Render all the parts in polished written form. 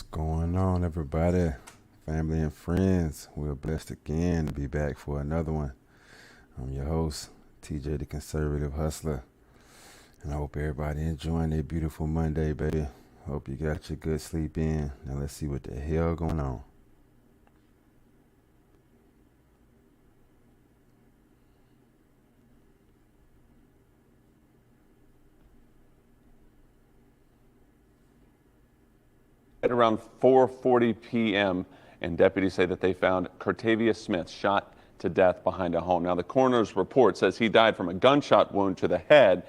Going on, everybody? Family and friends. We're blessed again to be back for another one. I'm your host, TJ the Conservative Hustler. And I hope everybody enjoying their beautiful Monday, baby. Hope you got your good sleep in. Now let's see what the hell going on. At around 4:40 p.m., and deputies say that they found Cartavius Smith shot to death behind a home. Now, the coroner's report says he died from a gunshot wound to the head,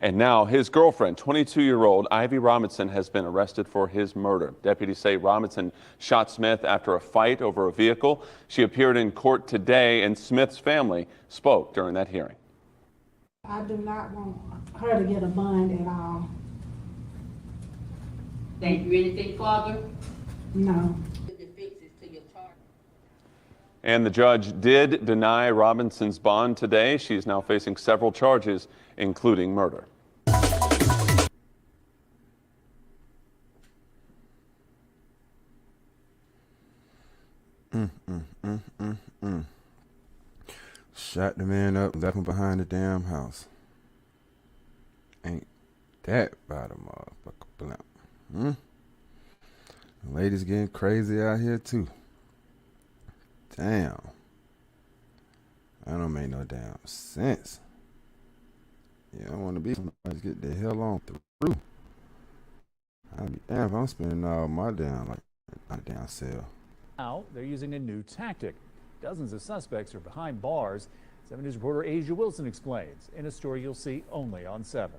and now his girlfriend, 22-year-old Ivy Robinson, has been arrested for his murder. Deputies say Robinson shot Smith after a fight over a vehicle. She appeared in court today, and Smith's family spoke during that hearing. I do not want her to get a bond at all. Thank you. Anything further? No. And the judge did deny Robinson's bond today. She's now facing several charges, including murder. Shot the man up, left him behind the damn house. Ain't that by the motherfucker blimp? The ladies getting crazy out here too. Damn. That don't make no damn sense. Yeah, I want to be somebody to get the hell on through. I'd be damn if I'm spending all my damn damn cell. Now they're using a new tactic. Dozens of suspects are behind bars. 7 News reporter Asia Wilson explains in a story you'll see only on 7.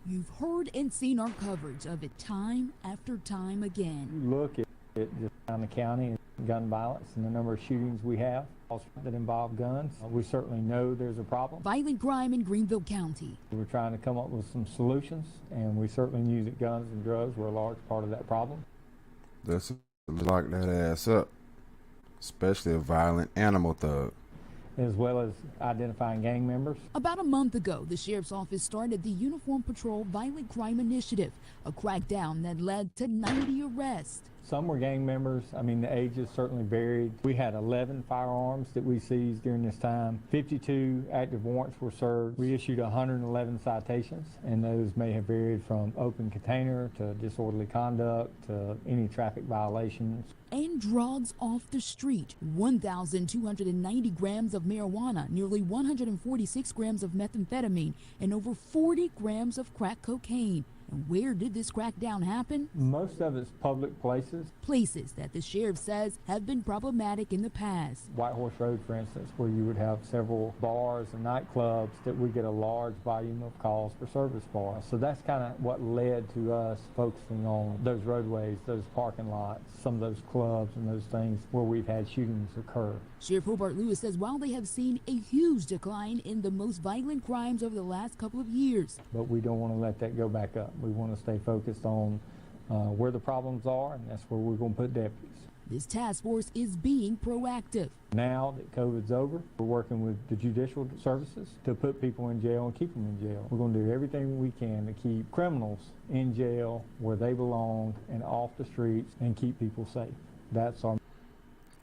You've heard and seen our coverage of it time after time again. You look at just around the county, gun violence and the number of shootings we have that involve guns. We certainly know there's a problem. Violent crime in Greenville County. We're trying to come up with some solutions, and we certainly knew that guns and drugs were a large part of that problem. Let's lock that ass up, especially a violent animal thug. As well as identifying gang members. About a month ago, the sheriff's office started the Uniform Patrol Violent Crime Initiative, a crackdown that led to 90 arrests. Some were gang members. I mean, the ages certainly varied. We had 11 firearms that we seized during this time. 52 active warrants were served. We issued 111 citations, and those may have varied from open container to disorderly conduct to any traffic violations. And drugs off the street. 1,290 grams of marijuana, nearly 146 grams of methamphetamine, and over 40 grams of crack cocaine. And where did this crackdown happen? Most of it's public places. Places that the sheriff says have been problematic in the past. White Horse Road, for instance, where you would have several bars and nightclubs that we get a large volume of calls for service bars. So that's kind of what led to us focusing on those roadways, those parking lots, some of those clubs and those things where we've had shootings occur. Sheriff Hobart Lewis says while they have seen a huge decline in the most violent crimes over the last couple of years, but we don't want to let that go back up. We want to stay focused on where the problems are, and that's where we're going to put deputies. This task force is being proactive. Now that COVID's over, we're working with the judicial services to put people in jail and keep them in jail. We're going to do everything we can to keep criminals in jail where they belong and off the streets and keep people safe. That's our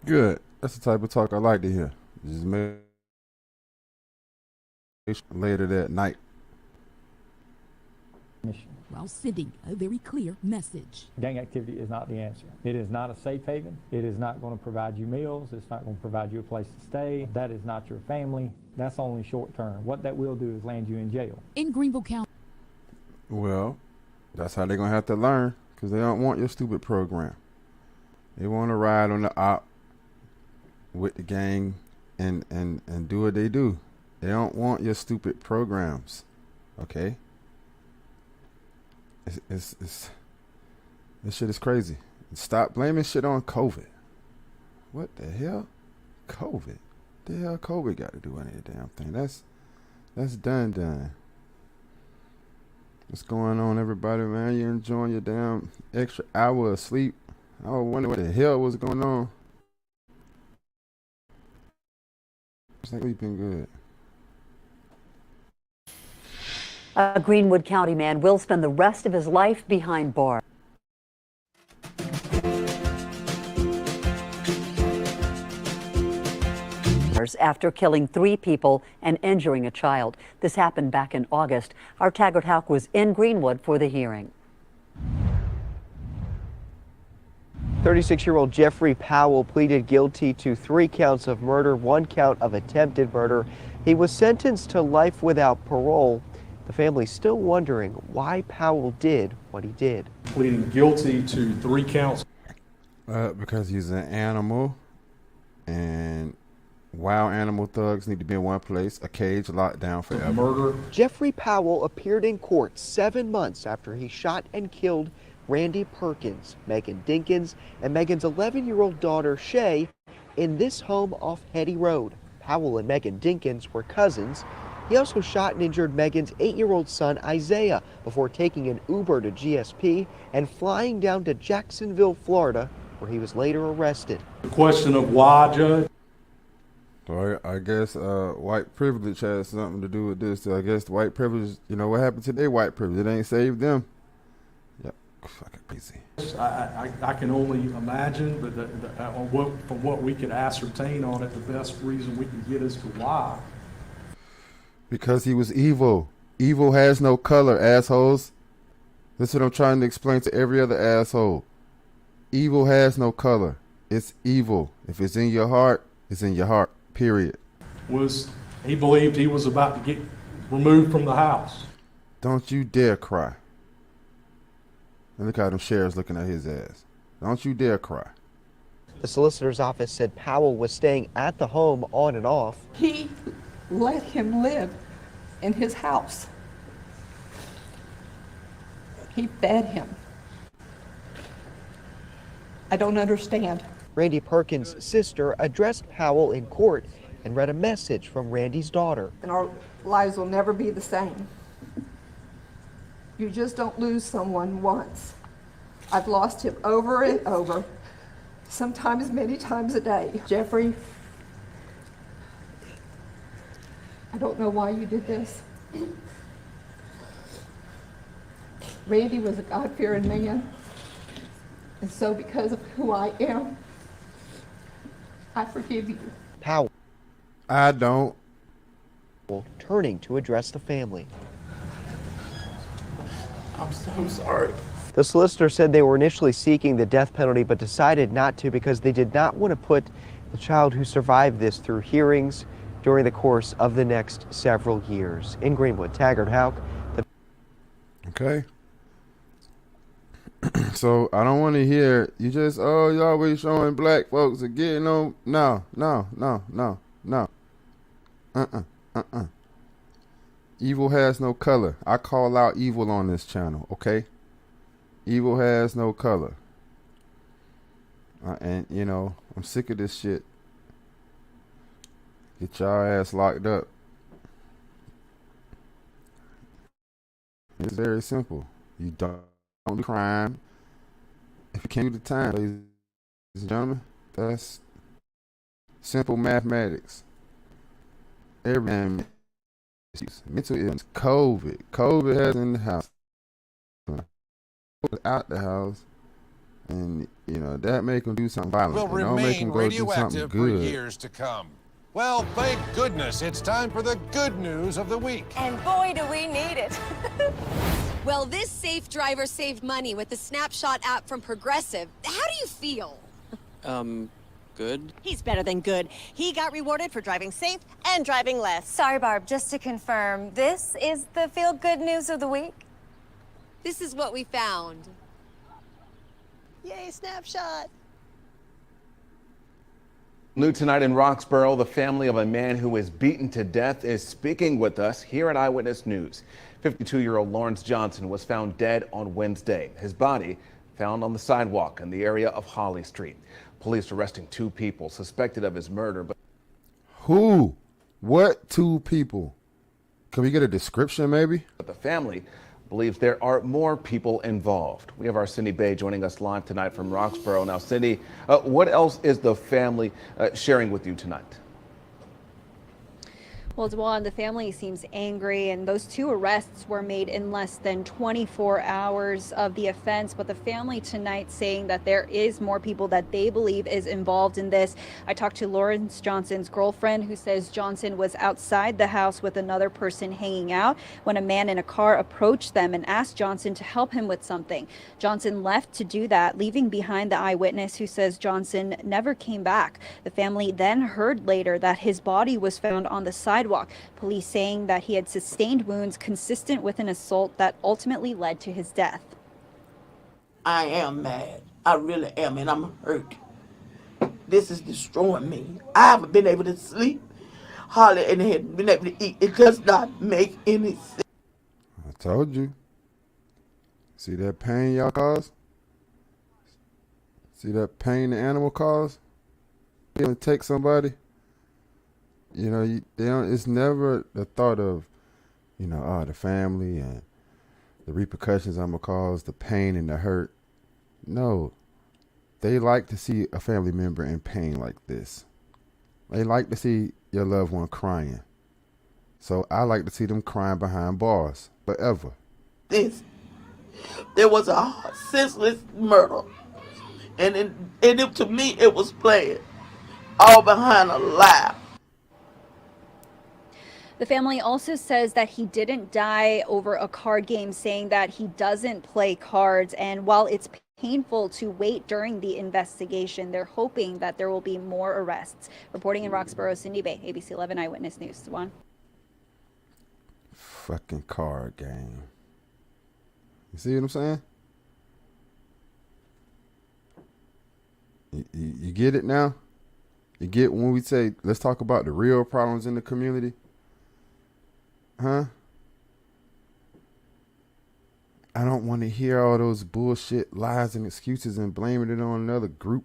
Good. That's the type of talk I like to hear. Just make later that night. mission. While sending a very clear message. Gang activity is not the answer. It is not a safe haven. It is not going to provide you meals. It's not going to provide you a place to stay. That is not your family. That's only short term. What that will do is land you in jail. In Greenville County. Well, that's how they're going to have to learn, because they don't want your stupid program. They want to ride on the op with the gang and do what they do. They don't want your stupid programs, okay? This shit is crazy. Stop blaming shit on COVID. What the hell? COVID? The hell COVID got to do with any damn thing? That's done. What's going on, everybody, man? You enjoying your damn extra hour of sleep? I was wondering what the hell was going on. It's like we've been good. A Greenwood County man will spend the rest of his life behind bars. hours after killing 3 people and injuring a child. This happened back in August. Our Taggart Houck was in Greenwood for the hearing. 36-year-old Jeffrey Powell pleaded guilty to 3 counts of murder, 1 count of attempted murder. He was sentenced to life without parole. The family's still wondering why Powell did what he did. Pleading guilty to 3 counts. Because he's an animal, and wild animal thugs need to be in one place, a cage locked down forever. Murder. Jeffrey Powell appeared in court 7 months after he shot and killed Randy Perkins, Megan Dinkins, and Megan's 11-year-old daughter, Shay, in this home off Hetty Road. Powell and Megan Dinkins were cousins. He also shot and injured Megan's 8-year-old son, Isaiah, before taking an Uber to GSP and flying down to Jacksonville, Florida, where he was later arrested. The question of why, Judge? So I guess white privilege has something to do with this. I guess the white privilege, you know, what happened to their white privilege? It ain't saved them. Yep, fucking crazy. I can only imagine, but from what we could ascertain on it, the best reason we can get as to why. Because he was evil. Evil has no color, assholes. This is what I'm trying to explain to every other asshole. Evil has no color. It's evil. If it's in your heart, it's in your heart, period. He believed he was about to get removed from the house. Don't you dare cry. And look how them sheriffs looking at his ass. Don't you dare cry. The solicitor's office said Powell was staying at the home on and off. He let him live in his house. He fed him. I don't understand. Randy Perkins' sister addressed Powell in court and read a message from Randy's daughter. And our lives will never be the same. You just don't lose someone once. I've lost him over and over, sometimes many times a day. Jeffrey, I don't know why you did this. Randy was a God-fearing man, and so because of who I am, I forgive you. Powell. I don't. Turning to address the family. I'm so sorry. The solicitor said they were initially seeking the death penalty but decided not to because they did not want to put the child who survived this through hearings during the course of the next several years. In Greenwood, Taggart Houck. Okay. So I don't want to hear you just, oh, you always showing black folks are getting on. No. Evil has no color. I call out evil on this channel, okay? Evil has no color. And, you know, I'm sick of this shit. Get y'all ass locked up. It's very simple. You don't do crime. If you can't do the time, ladies and gentlemen, that's simple mathematics. Every mental illness, COVID has in the house, out the house, and you know that make them do something violent. Will remain radioactive for years to come. Well, thank goodness it's time for the good news of the week. And boy, do we need it. Well, this safe driver saved money with the Snapshot app from Progressive. How do you feel? Good. He's better than good. He got rewarded for driving safe and driving less. Sorry, Barb, just to confirm, this is the feel-good news of the week? This is what we found. Yay, Snapshot. New tonight in Roxborough, the family of a man who was beaten to death is speaking with us here at Eyewitness News. 52-year-old Lawrence Johnson was found dead on Wednesday. His body found on the sidewalk in the area of Holly Street. Police arresting 2 people suspected of his murder. But who? What 2 people? Can we get a description maybe? But the family believes there are more people involved. We have our Cindy Bay joining us live tonight from Roxborough. Now, Cindy, what else is the family sharing with you tonight? Well, Dwan, the family seems angry, and those 2 arrests were made in less than 24 hours of the offense. But the family tonight saying that there is more people that they believe is involved in this. I talked to Lawrence Johnson's girlfriend, who says Johnson was outside the house with another person hanging out when a man in a car approached them and asked Johnson to help him with something. Johnson left to do that, leaving behind the eyewitness who says Johnson never came back. The family then heard later that his body was found on the sidewalk. Police saying that he had sustained wounds consistent with an assault that ultimately led to his death. I am mad. I really am, and I'm hurt. This is destroying me. I haven't been able to sleep, hardly, and haven't been able to eat. It does not make any sense. I told you. See that pain y'all cause? See that pain the animal cause? You gonna take somebody? You know, they don't. It's never the thought of, you know, the family and the repercussions I'm gonna cause, the pain and the hurt. No, they like to see a family member in pain like this. They like to see your loved one crying. So I like to see them crying behind bars forever. There was a senseless murder, and to me it was planned, all behind a lie. The family also says that he didn't die over a card game, saying that he doesn't play cards. And while it's painful to wait during the investigation, they're hoping that there will be more arrests. Reporting in Roxborough, Cindy Bay, ABC 11 Eyewitness News. Juan. Fucking card game. You see what I'm saying? You get it now? You get when we say, let's talk about the real problems in the community? Huh? I don't want to hear all those bullshit lies and excuses and blaming it on another group.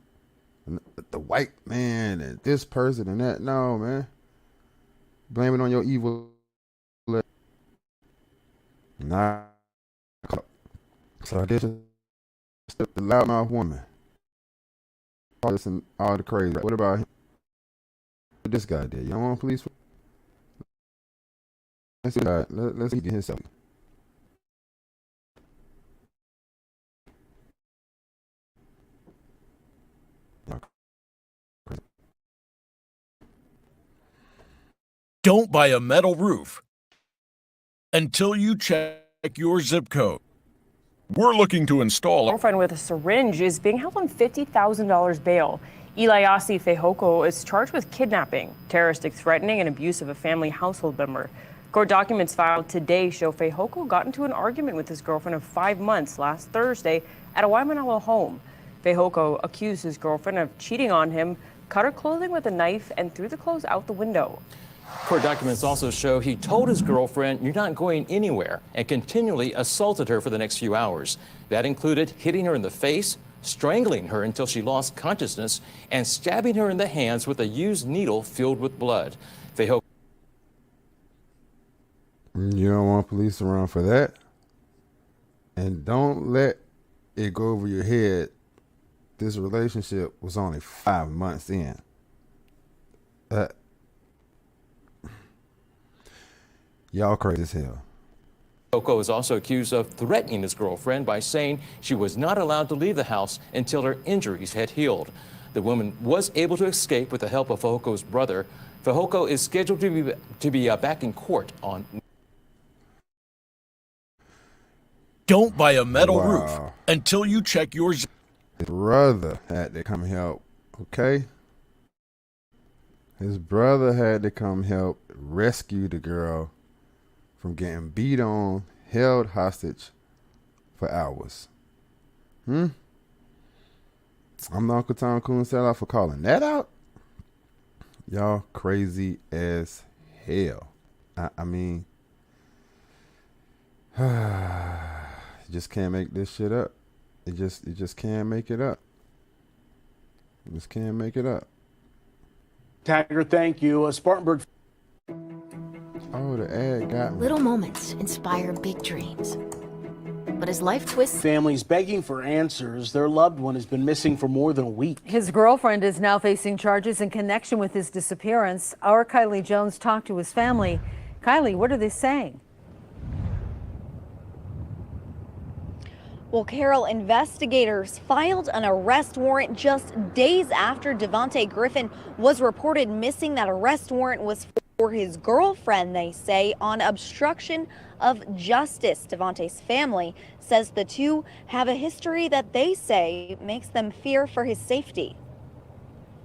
The white man and this person and that. No, man. Blame it on your evil. Nah. So I just the loudmouth woman. All this and all the crazy. What about him? What this guy did? You don't want police? Let's get himself. Don't buy a metal roof until you check your zip code. We're looking to install a girlfriend with a syringe is being held on $50,000 bail. Ilayasi Fehoko is charged with kidnapping, terroristic threatening, and abuse of a family household member. Court documents filed today show Fehoko got into an argument with his girlfriend of 5 months last Thursday at a Waimanalo home. Fehoko accused his girlfriend of cheating on him, cut her clothing with a knife, and threw the clothes out the window. Court documents also show he told his girlfriend, "You're not going anywhere," and continually assaulted her for the next few hours. That included hitting her in the face, strangling her until she lost consciousness, and stabbing her in the hands with a used needle filled with blood. Fehoko. You don't want police around for that? And don't let it go over your head. This relationship was only 5 months in. Y'all crazy as hell. Fehoko is also accused of threatening his girlfriend by saying she was not allowed to leave the house until her injuries had healed. The woman was able to escape with the help of Fehoko's brother. Fehoko is scheduled to be back in court on. Don't buy a metal roof until you check your. His brother had to come help, okay? His brother had to come help rescue the girl from getting beat on, held hostage for hours. I'm the Uncle Tom Coon sellout for calling that out. Y'all crazy as hell. I mean, you just can't make this shit up. You just can't make it up. You just can't make it up. Taggart, thank you. Spartanburg. Oh, the ad got me. Little moments inspire big dreams. but his life twists. Families begging for answers. Their loved one has been missing for more than a week. His girlfriend is now facing charges in connection with his disappearance. Our Kylie Jones talked to his family. Kylie, what are they saying? Well, Carol, investigators filed an arrest warrant just days after Devontae Griffin was reported missing. That arrest warrant was for his girlfriend, they say, on obstruction of justice. Devontae's family says the two have a history that they say makes them fear for his safety.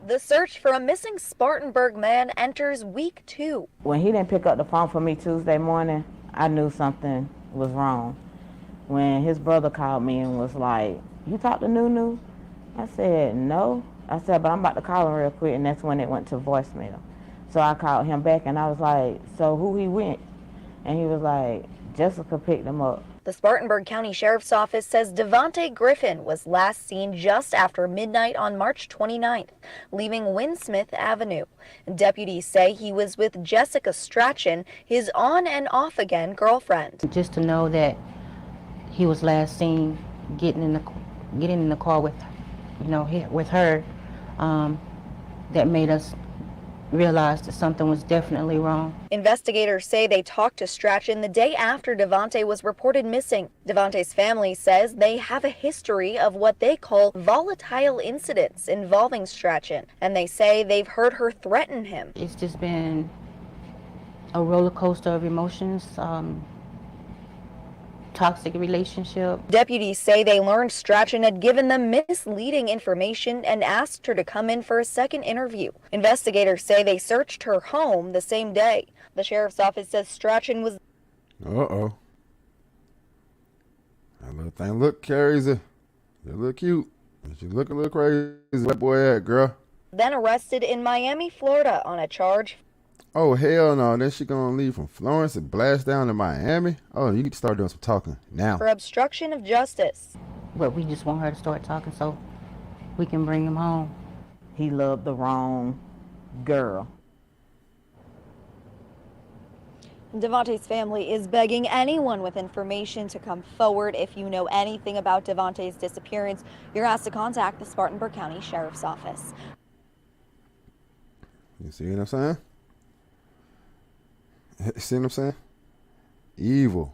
The search for a missing Spartanburg man enters week 2. When he didn't pick up the phone for me Tuesday morning, I knew something was wrong. When his brother called me and was like, "You talked to Nunu?" I said, "No." I said, "But I'm about to call him real quick," and that's when it went to voicemail. So I called him back and I was like, "So who he went?" And he was like, "Jessica picked him up." The Spartanburg County Sheriff's Office says Devontae Griffin was last seen just after midnight on March 29th, leaving Winsmith Avenue. Deputies say he was with Jessica Strachan, his on and off again girlfriend. Just to know that he was last seen getting in the car with, with her, that made us realize that something was definitely wrong. Investigators say they talked to Strachan the day after Devontae was reported missing. Devontae's family says they have a history of what they call volatile incidents involving Strachan, and they say they've heard her threaten him. It's just been a roller coaster of emotions. Toxic relationship. Deputies say they learned Strachan had given them misleading information and asked her to come in for a second interview. Investigators say they searched her home the same day. The sheriff's office says Strachan was... Uh-oh. That little thing look crazy. You look cute. But you look a little crazy. Where boy at, girl? then arrested in Miami, Florida on a charge. Oh, hell no. Then she gonna leave from Florence and blast down to Miami? Oh, you need to start doing some talking now. For obstruction of justice. But we just want her to start talking so we can bring him home. He loved the wrong girl. Devontae's family is begging anyone with information to come forward. If you know anything about Devontae's disappearance, you're asked to contact the Spartanburg County Sheriff's Office. You see what I'm saying? See what I'm saying? Evil.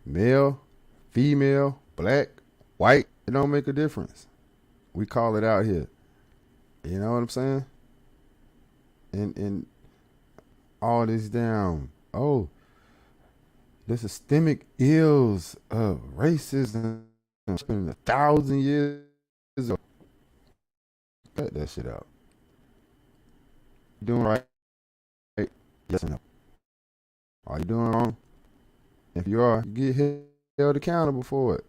Male, female, black, white, it don't make a difference. We call it out here. You know what I'm saying? And all this down. Oh, the systemic ills of racism spending 1,000 years ago. Cut that shit out. You doing right? Yes or no? Are you doing wrong? If you are, you get held accountable for it.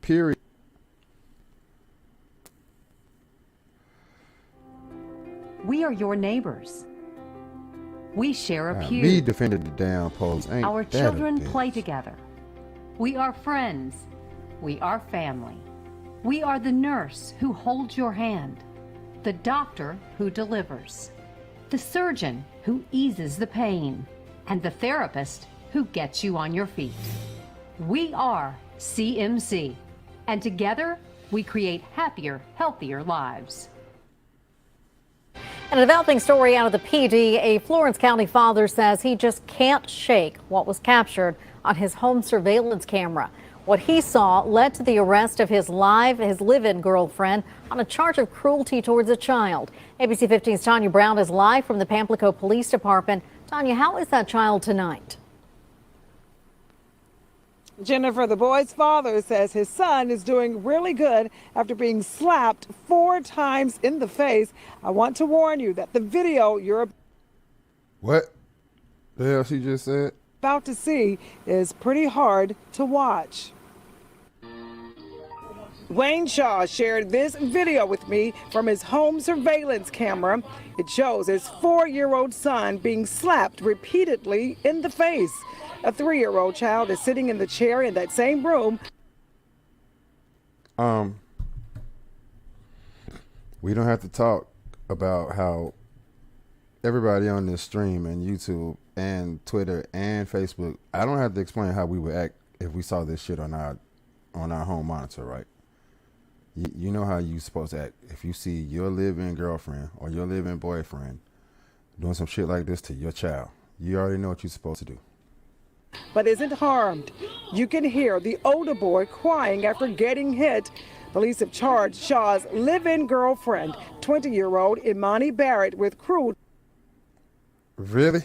Period. We are your neighbors. We share a pew. Me defended the damn post. Ain't Our that children a bitch? play together. We are friends. We are family. We are the nurse who holds your hand, the doctor who delivers, the surgeon who eases the pain, and the therapist who gets you on your feet. We are CMC, and together we create happier, healthier lives. And a developing story out of the PD, a Florence County father says he just can't shake what was captured on his home surveillance camera. What he saw led to the arrest of his live-in girlfriend on a charge of cruelty towards a child. ABC 15's Tanya Brown is live from the Pamplico Police Department. Tanya, how is that child tonight? Jennifer, the boy's father says his son is doing really good after being slapped 4 times in the face. I want to warn you that the video you're What the hell she just said? about to see is pretty hard to watch. Wayne Shaw shared this video with me from his home surveillance camera. It shows his 4-year-old son being slapped repeatedly in the face. A 3-year-old child is sitting in the chair in that same room. We don't have to talk about how everybody on this stream and YouTube and Twitter and Facebook, I don't have to explain how we would act if we saw this shit on our home monitor, right? You know how you supposed to act if you see your live-in girlfriend or your live-in boyfriend doing some shit like this to your child. You already know what you're supposed to do. But isn't harmed. You can hear the older boy crying after getting hit. Police have charged Shaw's live-in girlfriend, 20-year-old Imani Barrett, with cruelty. Really?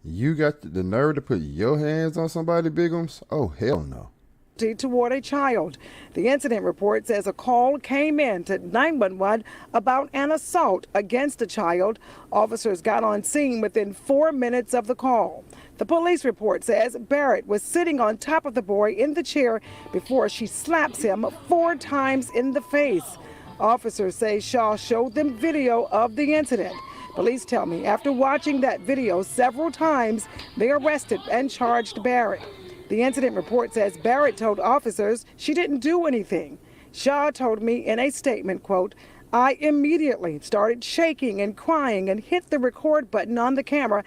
You got the nerve to put your hands on somebody, Bigums? Oh, hell no. Toward a child. The incident report says a call came in to 911 about an assault against a child. Officers got on scene within 4 minutes of the call. The police report says Barrett was sitting on top of the boy in the chair before she slaps him 4 times in the face. Officers say Shaw showed them video of the incident. Police tell me after watching that video several times, they arrested and charged Barrett. The incident report says Barrett told officers she didn't do anything. Shaw told me in a statement, quote, "I immediately started shaking and crying and hit the record button on the camera,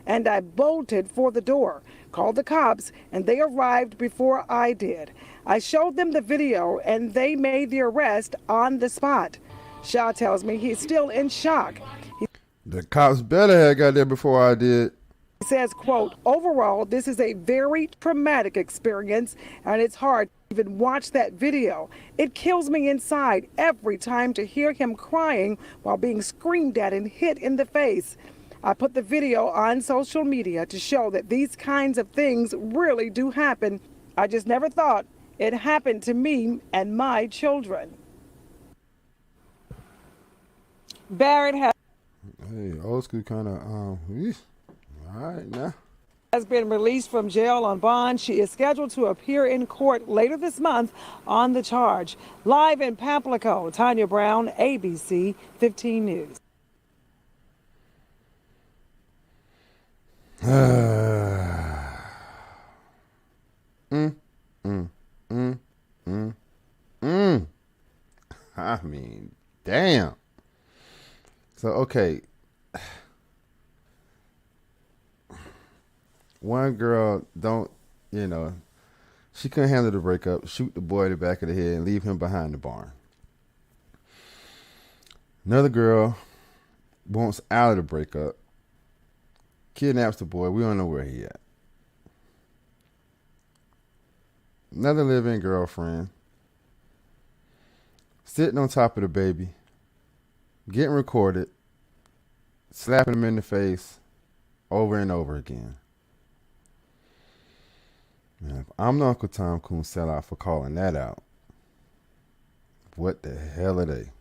and I bolted for the door, called the cops, and they arrived before I did. I showed them the video, and they made the arrest on the spot." Shaw tells me he's still in shock. The cops better have got there before I did. He says, quote, "Overall, this is a very traumatic experience, and it's hard to even watch that video. It kills me inside every time to hear him crying while being screamed at and hit in the face. I put the video on social media to show that these kinds of things really do happen. I just never thought it happened to me and my children." Barrett Hey, old school kind of, all right now. has been released from jail on bond. She is scheduled to appear in court later this month on the charge. Live in Pamplico, Tanya Brown, ABC 15 News. I mean, damn. So, okay. One girl she couldn't handle the breakup, shoot the boy in the back of the head and leave him behind the barn. Another girl wants out of the breakup, kidnaps the boy. We don't know where he at. Another live-in girlfriend sitting on top of the baby, getting recorded, slapping him in the face over and over again. Now, if I'm the Uncle Tom Coon sellout for calling that out, what the hell are they?